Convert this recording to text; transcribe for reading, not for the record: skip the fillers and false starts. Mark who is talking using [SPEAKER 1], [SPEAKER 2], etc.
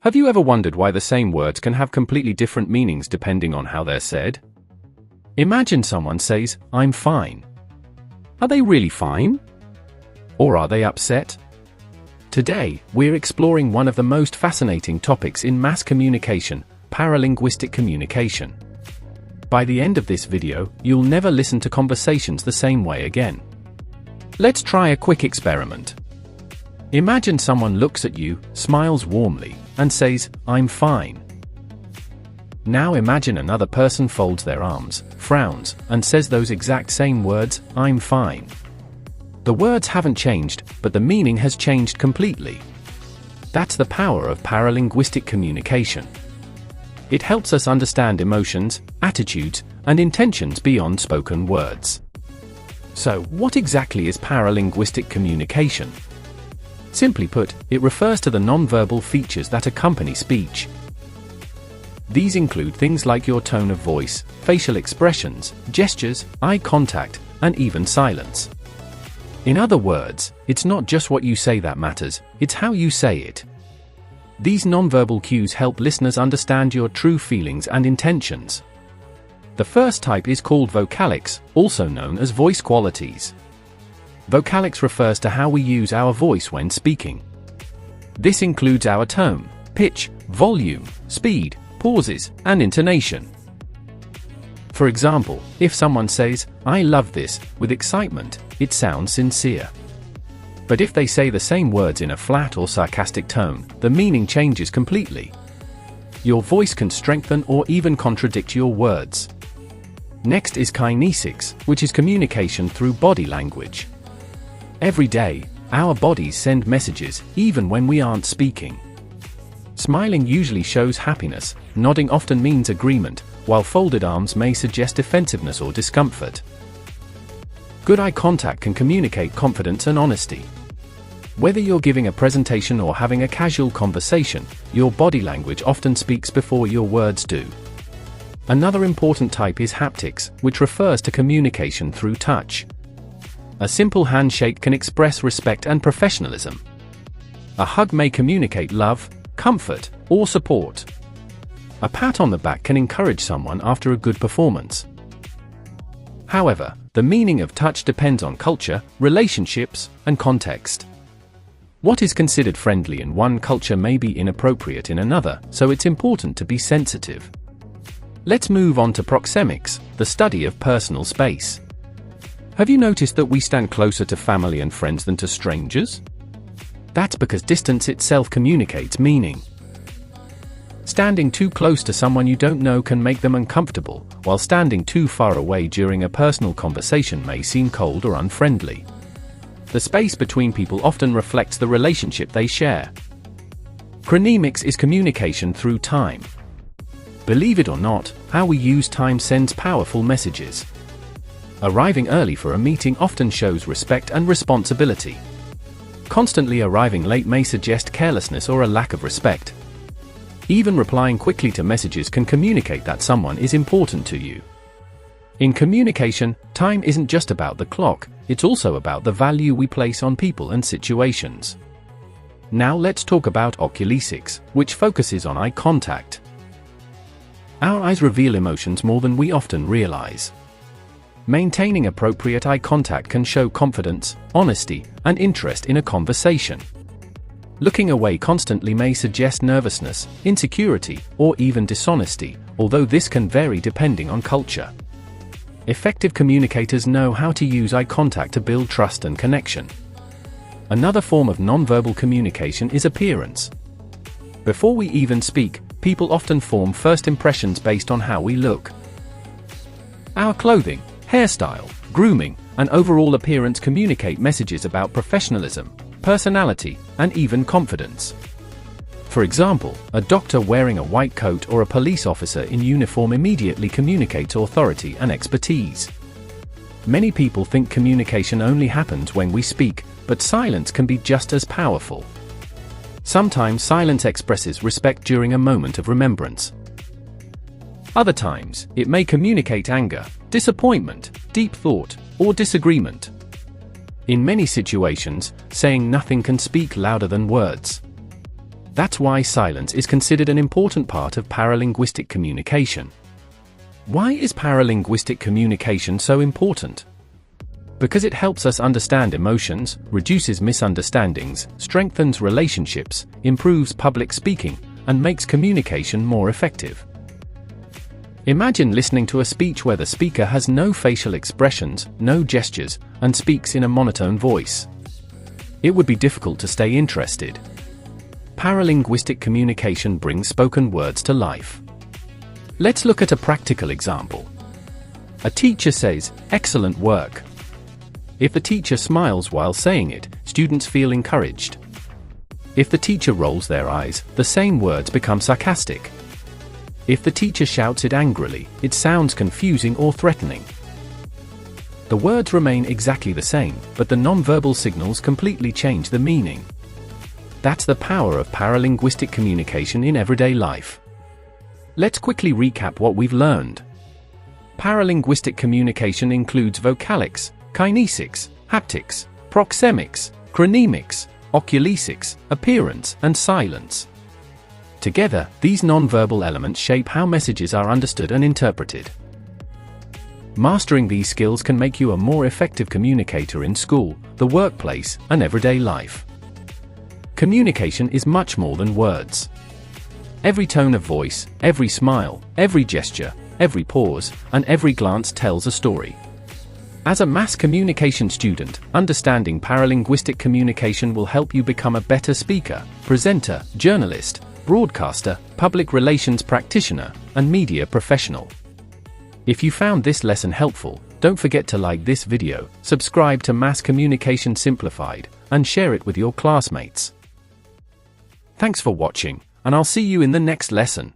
[SPEAKER 1] Have you ever wondered why the same words can have completely different meanings depending on how they're said? Imagine someone says, "I'm fine." Are they really fine? Or are they upset? Today, we're exploring one of the most fascinating topics in mass communication, paralinguistic communication. By the end of this video, you'll never listen to conversations the same way again. Let's try a quick experiment. Imagine someone looks at you, smiles warmly, and says, "I'm fine." Now imagine another person folds their arms, frowns, and says those exact same words, "I'm fine." The words haven't changed, but the meaning has changed completely. That's the power of paralinguistic communication. It helps us understand emotions, attitudes, and intentions beyond spoken words. So, what exactly is paralinguistic communication? Simply put, it refers to the nonverbal features that accompany speech. These include things like your tone of voice, facial expressions, gestures, eye contact, and even silence. In other words, it's not just what you say that matters, it's how you say it. These nonverbal cues help listeners understand your true feelings and intentions. The first type is called Vocalics, also known as voice qualities. Vocalics refers to how we use our voice when speaking. This includes our tone, pitch, volume, speed, pauses, and intonation. For example, if someone says, "I love this," with excitement, it sounds sincere. But if they say the same words in a flat or sarcastic tone, the meaning changes completely. Your voice can strengthen or even contradict your words. Next is Kinesics, which is communication through body language. Every day, our bodies send messages, even when we aren't speaking. Smiling usually shows happiness, nodding often means agreement, while folded arms may suggest defensiveness or discomfort. Good eye contact can communicate confidence and honesty. Whether you're giving a presentation or having a casual conversation, your body language often speaks before your words do. Another important type is haptics, which refers to communication through touch. A simple handshake can express respect and professionalism. A hug may communicate love, comfort, or support. A pat on the back can encourage someone after a good performance. However, the meaning of touch depends on culture, relationships, and context. What is considered friendly in one culture may be inappropriate in another, so it's important to be sensitive. Let's move on to Proxemics, the study of personal space. Have you noticed that we stand closer to family and friends than to strangers? That's because distance itself communicates meaning. Standing too close to someone you don't know can make them uncomfortable, while standing too far away during a personal conversation may seem cold or unfriendly. The space between people often reflects the relationship they share. Chronemics is communication through time. Believe it or not, how we use time sends powerful messages. Arriving early for a meeting often shows respect and responsibility. Constantly arriving late may suggest carelessness or a lack of respect. Even replying quickly to messages can communicate that someone is important to you. In communication, time isn't just about the clock, it's also about the value we place on people and situations. Now let's talk about Oculesics, which focuses on eye contact. Our eyes reveal emotions more than we often realize. Maintaining appropriate eye contact can show confidence, honesty, and interest in a conversation. Looking away constantly may suggest nervousness, insecurity, or even dishonesty, although this can vary depending on culture. Effective communicators know how to use eye contact to build trust and connection. Another form of nonverbal communication is appearance. Before we even speak, people often form first impressions based on how we look. Our clothing, hairstyle, grooming, and overall appearance communicate messages about professionalism, personality, and even confidence. For example, a doctor wearing a white coat or a police officer in uniform immediately communicates authority and expertise. Many people think communication only happens when we speak, but silence can be just as powerful. Sometimes silence expresses respect during a moment of remembrance. Other times, it may communicate anger, disappointment, deep thought, or disagreement. In many situations, saying nothing can speak louder than words. That's why silence is considered an important part of paralinguistic communication. Why is paralinguistic communication so important? Because it helps us understand emotions, reduces misunderstandings, strengthens relationships, improves public speaking, and makes communication more effective. Imagine listening to a speech where the speaker has no facial expressions, no gestures, and speaks in a monotone voice. It would be difficult to stay interested. Paralinguistic communication brings spoken words to life. Let's look at a practical example. A teacher says, "Excellent work." If the teacher smiles while saying it, students feel encouraged. If the teacher rolls their eyes, the same words become sarcastic. If the teacher shouts it angrily, it sounds confusing or threatening. The words remain exactly the same, but the non-verbal signals completely change the meaning. That's the power of paralinguistic communication in everyday life. Let's quickly recap what we've learned. Paralinguistic communication includes Vocalics, Kinesics, Haptics, Proxemics, Chronemics, Oculesics, appearance, and silence. Together, these non-verbal elements shape how messages are understood and interpreted. Mastering these skills can make you a more effective communicator in school, the workplace, and everyday life. Communication is much more than words. Every tone of voice, every smile, every gesture, every pause, and every glance tells a story. As a mass communication student, understanding paralinguistic communication will help you become a better speaker, presenter, journalist, broadcaster, public relations practitioner, and media professional. If you found this lesson helpful, don't forget to like this video, subscribe to Mass Communication Simplified, and share it with your classmates. Thanks for watching, and I'll see you in the next lesson.